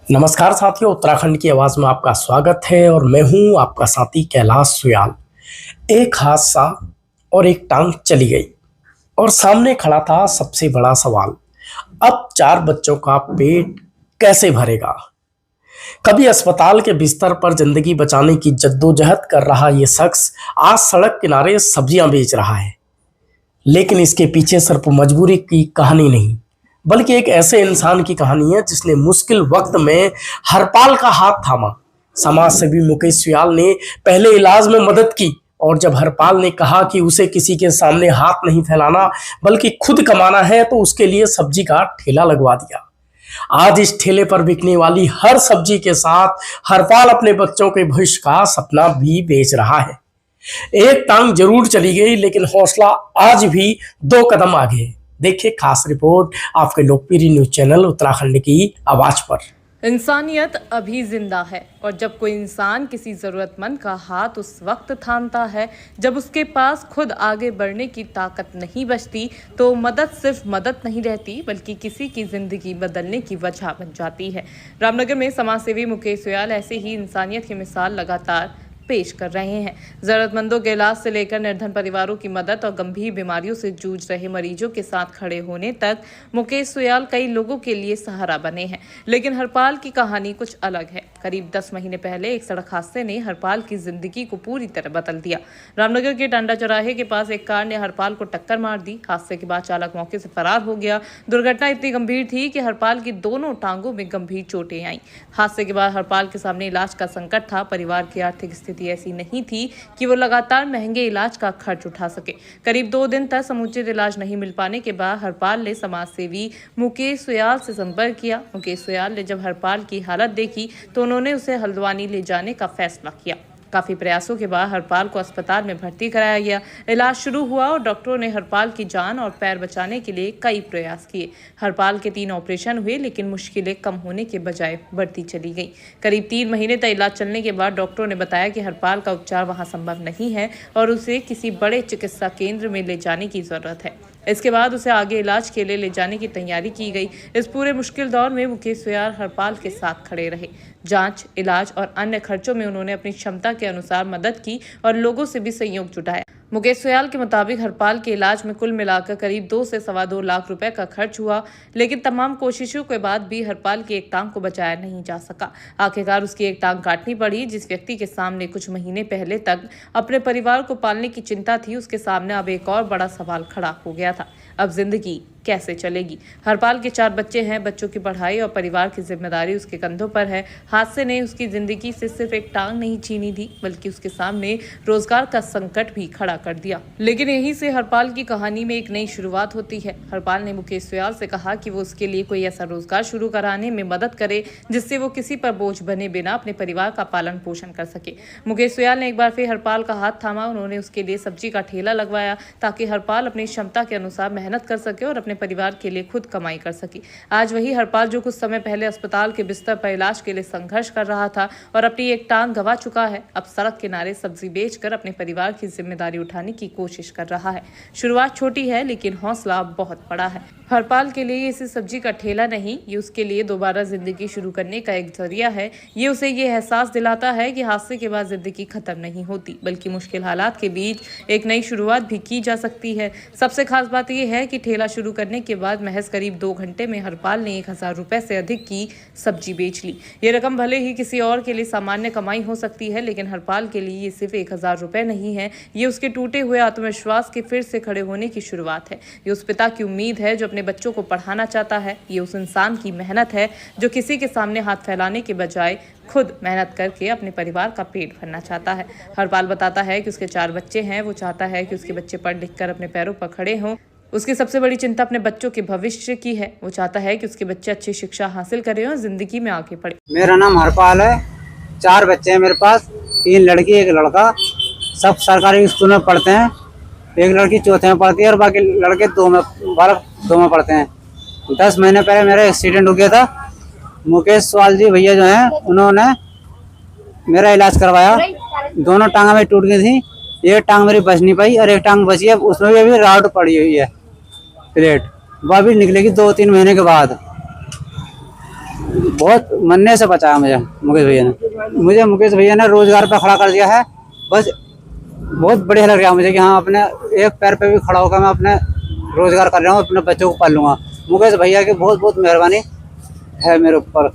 नमस्कार साथियों, उत्तराखंड की आवाज में आपका स्वागत है और मैं हूं आपका साथी कैलाश सुयाल। एक हादसा और एक टांग चली गई और सामने खड़ा था सबसे बड़ा सवाल। अब 4 बच्चों का पेट कैसे भरेगा। कभी अस्पताल के बिस्तर पर जिंदगी बचाने की जद्दोजहद कर रहा ये शख्स आज सड़क किनारे सब्जियां बेच रहा है। लेकिन इसके पीछे सिर्फ मजबूरी की कहानी नहीं, बल्कि एक ऐसे इंसान की कहानी है जिसने मुश्किल वक्त में हरपाल का हाथ थामा। समाज सेवी मुकेश सुयाल ने पहले इलाज में मदद की और जब हरपाल ने कहा कि उसे किसी के सामने हाथ नहीं फैलाना बल्कि खुद कमाना है, तो उसके लिए सब्जी का ठेला लगवा दिया। आज इस ठेले पर बिकने वाली हर सब्जी के साथ हरपाल अपने बच्चों के भविष्य का सपना भी बेच रहा है। एक टांग जरूर चली गई, लेकिन हौसला आज भी 2 कदम आगे है। देखिए खास रिपोर्ट आपके लोकप्रिय न्यूज चैनल उत्तराखंड की आवाज पर। इंसानियत अभी जिंदा है और जब कोई इंसान किसी जरूरतमंद का हाथ उस वक्त थामता है जब उसके पास खुद आगे बढ़ने की ताकत नहीं बचती, तो मदद सिर्फ मदद नहीं रहती बल्कि किसी की जिंदगी बदलने की वजह बन जाती है। रामनगर में समाजसेवी मुकेश सुयाल ऐसे ही इंसानियत की मिसाल लगातार पेश कर रहे हैं। जरूरतमंदों के इलाज से लेकर निर्धन परिवारों की मदद और गंभीर बीमारियों से जूझ रहे मरीजों के साथ खड़े होने तक मुकेश सुयाल कई लोगों के लिए सहारा बने हैं। लेकिन हरपाल की कहानी कुछ अलग है। करीब 10 महीने पहले एक सड़क हादसे ने हरपाल की जिंदगी को पूरी तरह बदल दिया। रामनगर के टांडा चौराहे के पास एक कार ने हरपाल को टक्कर मार दी। हादसे के बाद चालक मौके से फरार हो गया। दुर्घटना इतनी गंभीर थी कि हरपाल की दोनों टांगों में गंभीर चोटें आईं। हादसे के बाद हरपाल के सामने इलाज का संकट था। परिवार की आर्थिक स्थिति ऐसी नहीं थी कि वो लगातार महंगे इलाज का खर्च उठा सके। करीब 2 दिन तक समुचित इलाज नहीं मिल पाने के बाद हरपाल ने समाजसेवी मुकेश सुयाल से संपर्क किया। मुकेश सुयाल ने जब हरपाल की हालत देखी तो उन्होंने उसे हल्द्वानी ले जाने का फैसला किया। काफी प्रयासों के बाद हरपाल को अस्पताल में भर्ती कराया गया। इलाज शुरू हुआ और डॉक्टरों ने हरपाल की जान और पैर बचाने के लिए कई प्रयास किए। हरपाल के 3 ऑपरेशन हुए, लेकिन मुश्किलें कम होने के बजाय बढ़ती चली गई। करीब 3 महीने तक इलाज चलने के बाद डॉक्टरों ने बताया कि हरपाल का उपचार वहां संभव नहीं है और उसे किसी बड़े चिकित्सा केंद्र में ले जाने की जरूरत है। इसके बाद उसे आगे इलाज के लिए ले जाने की तैयारी की गई। इस पूरे मुश्किल दौर में मुकेश सुयाल हरपाल के साथ खड़े रहे। जांच, इलाज और अन्य खर्चों में उन्होंने अपनी क्षमता के अनुसार मदद की और लोगों से भी सहयोग जुटाया। मुकेश सुयाल के मुताबिक हरपाल के इलाज में कुल मिलाकर करीब 2 से सवा 2 लाख रुपए का खर्च हुआ, लेकिन तमाम कोशिशों के बाद भी हरपाल की एक टांग को बचाया नहीं जा सका। आखिरकार उसकी एक टांग काटनी पड़ी। जिस व्यक्ति के सामने कुछ महीने पहले तक अपने परिवार को पालने की चिंता थी, उसके सामने अब एक और बड़ा सवाल खड़ा हो गया था। अब जिंदगी कैसे चलेगी। हरपाल के 4 बच्चे हैं। बच्चों की पढ़ाई और परिवार की जिम्मेदारी उसके कंधों पर है। हादसे ने उसकी जिंदगी से सिर्फ एक टांग नहीं छीनी थी, बल्कि उसके सामने रोजगार का संकट भी खड़ा कर दिया। लेकिन यहीं से हरपाल की कहानी में एक नई शुरुआत होती है। हरपाल ने मुकेश सुयाल से कहा कि वो उसके लिए कोई ऐसा रोजगार शुरू कराने में मदद करे जिससे वो किसी पर बोझ बने बिना अपने परिवार का पालन पोषण कर सके। मुकेश सुयाल ने एक बार फिर हरपाल का हाथ थामा। उन्होंने उसके लिए सब्जी का ठेला लगवाया ताकि हरपाल अपनी क्षमता के अनुसार मेहनत कर सके और अपने परिवार के लिए खुद कमाई कर सके। आज वही हरपाल जो कुछ समय पहले अस्पताल के बिस्तर पर इलाज के लिए संघर्ष कर रहा था और अपनी एक टांग गंवा चुका है, अब सड़क किनारे सब्जी बेचकर अपने परिवार की जिम्मेदारी उठाने की कोशिश कर रहा है। शुरुआत छोटी है, लेकिन हौसला बहुत बड़ा है। हरपाल के लिए इसे सब्जी का ठेला नहीं, ये उसके लिए दोबारा जिंदगी शुरू करने का एक जरिया है। ये उसे ये एहसास दिलाता है कि हादसे के बाद जिंदगी खत्म नहीं होती, बल्कि मुश्किल हालात के बीच एक नई शुरुआत भी की जा सकती है। सबसे खास बात यह है कि ठेला शुरू करने के बाद महज करीब 2 घंटे में हरपाल ने 1000 रुपए से अधिक की सब्जी बेच ली। ये रकम भले ही किसी और के लिए सामान्य कमाई हो सकती है, लेकिन हरपाल के लिए ये सिर्फ 1000 रुपए नहीं है। ये उसके टूटे हुए आत्मविश्वास के फिर से खड़े होने की शुरुआत है। ये उस पिता की उम्मीद है जो अपने बच्चों को पढ़ाना चाहता है। ये उस इंसान की मेहनत है जो किसी के सामने हाथ फैलाने के बजाय खुद मेहनत करके अपने परिवार का पेट भरना चाहता है। हरपाल बताता है कि उसके 4 बच्चे हैं। वो चाहता है कि उसके बच्चे पढ़ लिख कर अपने पैरों पर खड़े हों। उसकी सबसे बड़ी चिंता अपने बच्चों के भविष्य की है। वो चाहता है कि उसके बच्चे अच्छी शिक्षा हासिल करें और जिंदगी में आगे बढ़े। मेरा नाम हरपाल है। 4 बच्चे हैं मेरे पास, 3 लड़की 1 लड़का। सब सरकारी स्कूल में पढ़ते हैं। एक लड़की 4th में पढ़ती है और बाकी लड़के 2 में पढ़ते हैं। 10 महीने पहले मेरा एक्सीडेंट हो गया था। मुकेश सुयाल जी भैया जो हैं, उन्होंने मेरा इलाज करवाया। दोनों टांगा में टूट गई थी। एक टांग मेरी बच नहीं पाई और एक टांग बची है, उसमें भी अभी राड पड़ी हुई है, प्लेट। वो अभी निकलेगी 2-3 महीने के बाद। बहुत मरने से बचाया मुझे मुकेश भैया ने। मुझे मुकेश भैया ने रोजगार पे खड़ा कर दिया है। बस बहुत बढ़िया लग रहा है मुझे कि हाँ अपने एक पैर पे भी खड़ा होकर मैं अपने रोजगार कर रहा हूँ, अपने बच्चों को पाल लूंगा। मुकेश भैया की बहुत बहुत मेहरबानी है मेरे ऊपर।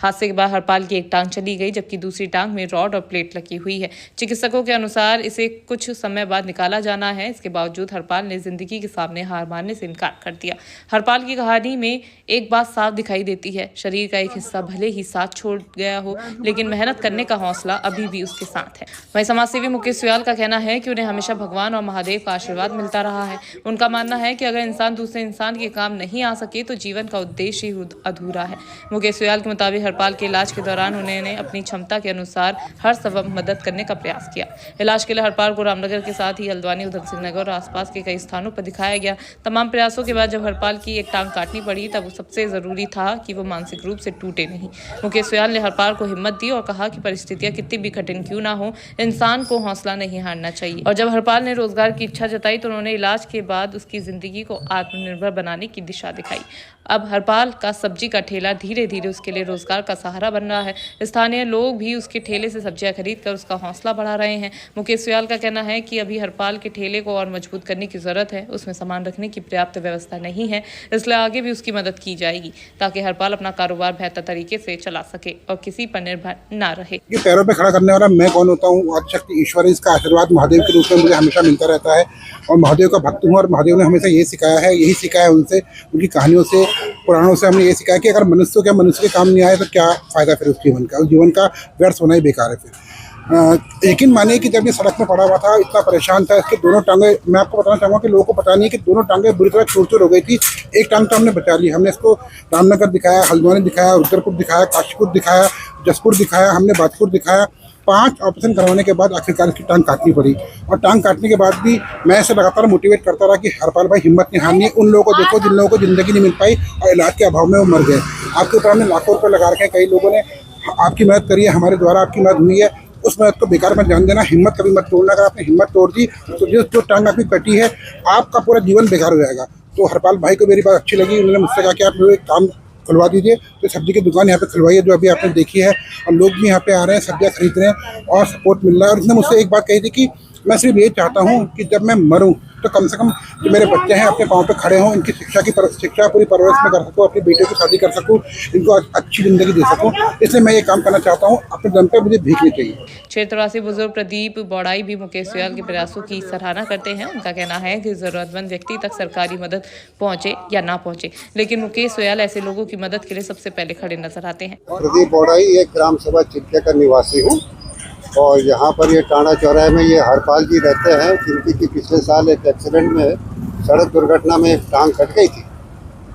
हादसे के बाद हरपाल की एक टांग चली गई, जबकि दूसरी टांग में रॉड और प्लेट लगी हुई है। चिकित्सकों के अनुसार इसे कुछ समय बाद निकाला जाना है। इसके बावजूद हरपाल ने जिंदगी के सामने हार मानने से इनकार कर दिया। हरपाल की कहानी में एक बात साफ दिखाई देती है, शरीर का एक हिस्सा भले ही साथ छोड़ गया हो, लेकिन मेहनत करने का हौसला अभी भी उसके साथ है। वहीं समाजसेवी मुकेश सुयाल का कहना है कि उन्हें हमेशा भगवान और महादेव का आशीर्वाद मिलता रहा है। उनका मानना है कि अगर इंसान दूसरे इंसान के काम नहीं आ सके तो जीवन का उद्देश्य ही अधूरा है। मुकेश सुयाल के मुताबिक हरपाल के इलाज के दौरान उन्होंने अपनी क्षमता के अनुसार हर संभव मदद करने का प्रयास किया। इलाज के लिए हरपाल को रामनगर के साथ ही हल्द्वानी, उधम सिंह नगर और आसपास के कई स्थानों पर दिखाया गया। तमाम प्रयासों के बाद जब हरपाल की एक टांग काटनी पड़ी तब सबसे जरूरी था कि वो मानसिक रूप से टूटे नहीं। मुकेश सुयाल ने हरपाल को हिम्मत दी और कहा कि परिस्थितियां कितनी भी कठिन क्यों ना हो, इंसान को हौसला नहीं हारना चाहिए। और जब हरपाल ने रोजगार की इच्छा जताई तो उन्होंने इलाज के बाद उसकी जिंदगी को आत्मनिर्भर बनाने की दिशा दिखाई। अब हरपाल का सब्जी का ठेला धीरे धीरे उसके लिए रोजगार का सहारा बन रहा है। स्थानीय लोग भी उसके ठेले से सब्जियां खरीद कर उसका हौसला बढ़ा रहे हैं। मुकेश सुयाल का कहना है कि अभी हरपाल के ठेले को और मजबूत करने की जरूरत है। उसमें सामान रखने की पर्याप्त व्यवस्था नहीं है, इसलिए आगे भी उसकी मदद की जाएगी ताकि हरपाल अपना कारोबार बेहतर तरीके से चला सके और किसी पर निर्भर न रहे। पैरों पे खड़ा करने वाला मैं कौन होता हूँ? आदिशक्ति ईश्वर, इसका आशीर्वाद महादेव के रूप में मुझे हमेशा मिलता रहता है और महादेव का भक्त हूँ। और महादेव ने हमेशा यही सिखाया है उनसे, उनकी कहानियों से, पुराणों से हमने ये सिखाया कि अगर मनुष्य के काम नहीं आए तो क्या फायदा फिर उस जीवन का व्यर्थ होना ही बेकार है। फिर यकीन मानिए कि जब ये सड़क में पड़ा हुआ था, इतना परेशान था, इसके दोनों टांगे, मैं आपको बताना चाहूँगा कि लोगों को पता नहीं है कि दोनों टांगे बुरी तरह चूर हो गई थी। एक टांग तो हमने बचा ली। हमने इसको रामनगर दिखाया, हल्द्वानी दिखाया, रुद्रपुर दिखाया, काशीपुर दिखाया, जसपुर दिखाया, हमने बाजपुर दिखाया। 5 ऑपरेशन करवाने के बाद आखिरकार इसकी टांग काटनी पड़ी। और टांग काटने के बाद भी मैं इसे लगातार मोटिवेट करता रहा कि हरपाल भाई हिम्मत नहीं हारनी है। उन लोगों को देखो जिन लोगों को ज़िंदगी नहीं मिल पाई और इलाज के अभाव में वो मर गए। आपके ऊपर हमने लाखों रुपये लगा रखे हैं, कई लोगों ने आपकी मदद करी है, हमारे द्वारा आपकी मदद हुई है, उस मदद को बेकार मत जान देना। हिम्मत कभी मत तोड़ना। अगर आपने हिम्मत तोड़ दी तो जो टांग आपकी कटी है, आपका पूरा जीवन बेकार हो जाएगा। तो हरपाल भाई को मेरी बात अच्छी लगी। उन्होंने मुझसे कहा कि आप लोग एक काम खुलवा दीजिए, तो सब्जी की दुकान यहाँ पे खुलवाई है जो अभी आपने देखी है। और लोग भी यहाँ पे आ रहे हैं, सब्जियाँ खरीद रहे हैं और सपोर्ट मिल रहा है। और उसने मुझसे एक बात कही थी कि मैं सिर्फ ये चाहता हूँ कि जब मैं मरूँ तो कम से कम जो मेरे बच्चे हैं अपने पाँव पे खड़े हों, इनकी शिक्षा पूरी परवरिश में कर सकूँ, अपनी बेटियों की शादी कर सकूँ, इनको अच्छी ज़िंदगी दे सकूँ। इसलिए मैं ये काम करना चाहता हूँ। अपने दम पे मुझे भीख नहीं चाहिए। क्षेत्रवासी बुजुर्ग प्रदीप बौड़ाई भी मुकेश सुयाल के प्रयासों की सराहना करते हैं। उनका कहना है कि जरूरतमंद व्यक्ति तक सरकारी मदद पहुंचे या ना पहुंचे, लेकिन मुकेश सुयाल ऐसे लोगों की मदद के लिए सबसे पहले खड़े नजर आते हैं। प्रदीप बौड़ाई एक ग्राम सभा चिल्के का निवासी हूँ और यहाँ पर ये टाणा चौराहे में ये हरपाल जी रहते हैं, जिनकी पिछले साल एक एक्सीडेंट में, सड़क दुर्घटना में टांग कट गई थी।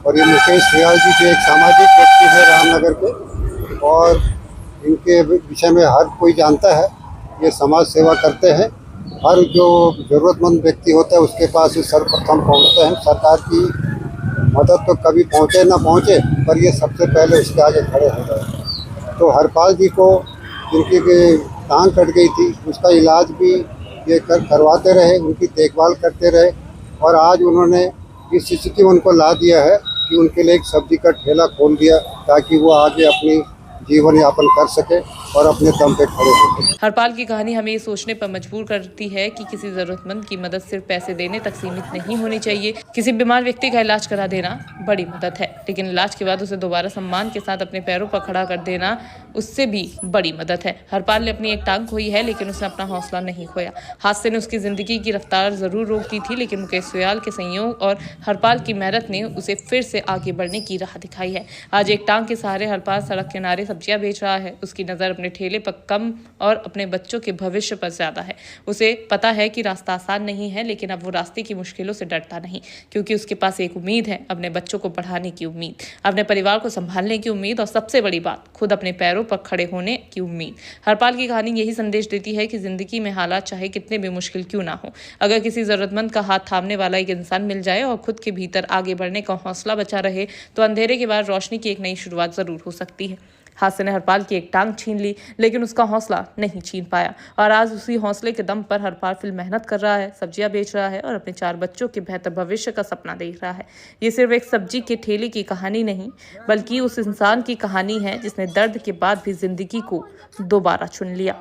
और ये मुकेश सुयाल जी जो एक सामाजिक व्यक्ति है रामनगर के, और इनके विषय में हर कोई जानता है। ये समाज सेवा करते हैं, हर जो ज़रूरतमंद व्यक्ति होता है उसके पास ये सर्वप्रथम पहुँचते हैं। सरकार की मदद तो कभी पहुँचे ना पहुँचे, पर ये सबसे पहले उसके आगे खड़े हो गए। तो हरपाल जी को, जिनकी टांग कट गई थी, उसका इलाज भी ये करवाते रहे, उनकी देखभाल करते रहे। और आज उन्होंने इस स्थिति में उनको ला दिया है कि उनके लिए एक सब्जी का ठेला खोल दिया ताकि वो आगे अपनी जीवन यापन कर सके और अपने दम पे खड़े हो सके। हरपाल की कहानी हमें ये सोचने पर मजबूर करती है कि किसी जरूरतमंद की मदद सिर्फ पैसे देने तक सीमित नहीं होनी चाहिए। किसी बीमार व्यक्ति का इलाज करा देना बड़ी मदद है, लेकिन इलाज के बाद उसे दोबारा सम्मान के साथ अपने पैरों पर खड़ा कर देना उससे भी बड़ी मदद है। हरपाल ने अपनी एक टांग खोई है, लेकिन उसने अपना हौसला नहीं खोया। हादसे ने उसकी जिंदगी की रफ्तार जरूर रोक दी थी, लेकिन मुकेश सुयाल के संयोग और हरपाल की मेहनत ने उसे फिर से आगे बढ़ने की राह दिखाई है। आज एक टांग के सहारे हरपाल सड़क किनारे सब्जियां बेच रहा है। उसकी नज़र अपने ठेले पर कम और अपने बच्चों के भविष्य पर ज्यादा है। उसे पता है कि रास्ता आसान नहीं है, लेकिन अब वो रास्ते की मुश्किलों से डरता नहीं, क्योंकि उसके पास एक उम्मीद है, अपने बच्चों को पढ़ाने की उम्मीद, अपने परिवार को संभालने की उम्मीद और सबसे बड़ी बात, खुद अपने पैरों पर खड़े होने की उम्मीद। हरपाल की कहानी यही संदेश देती है कि जिंदगी में हालात चाहे कितने भी मुश्किल क्यों ना हो, अगर किसी जरूरतमंद का हाथ थामने वाला एक इंसान मिल जाए और खुद के भीतर आगे बढ़ने का हौसला बचा रहे, तो अंधेरे के बाद रोशनी की एक नई शुरुआत जरूर हो सकती है। हादसे ने हरपाल की एक टांग छीन ली, लेकिन उसका हौसला नहीं छीन पाया और आज उसी हौसले के दम पर हरपाल फिर मेहनत कर रहा है, सब्जियां बेच रहा है और अपने 4 बच्चों के बेहतर भविष्य का सपना देख रहा है। ये सिर्फ एक सब्जी के ठेले की कहानी नहीं, बल्कि उस इंसान की कहानी है जिसने दर्द के बाद भी जिंदगी को दोबारा चुन लिया।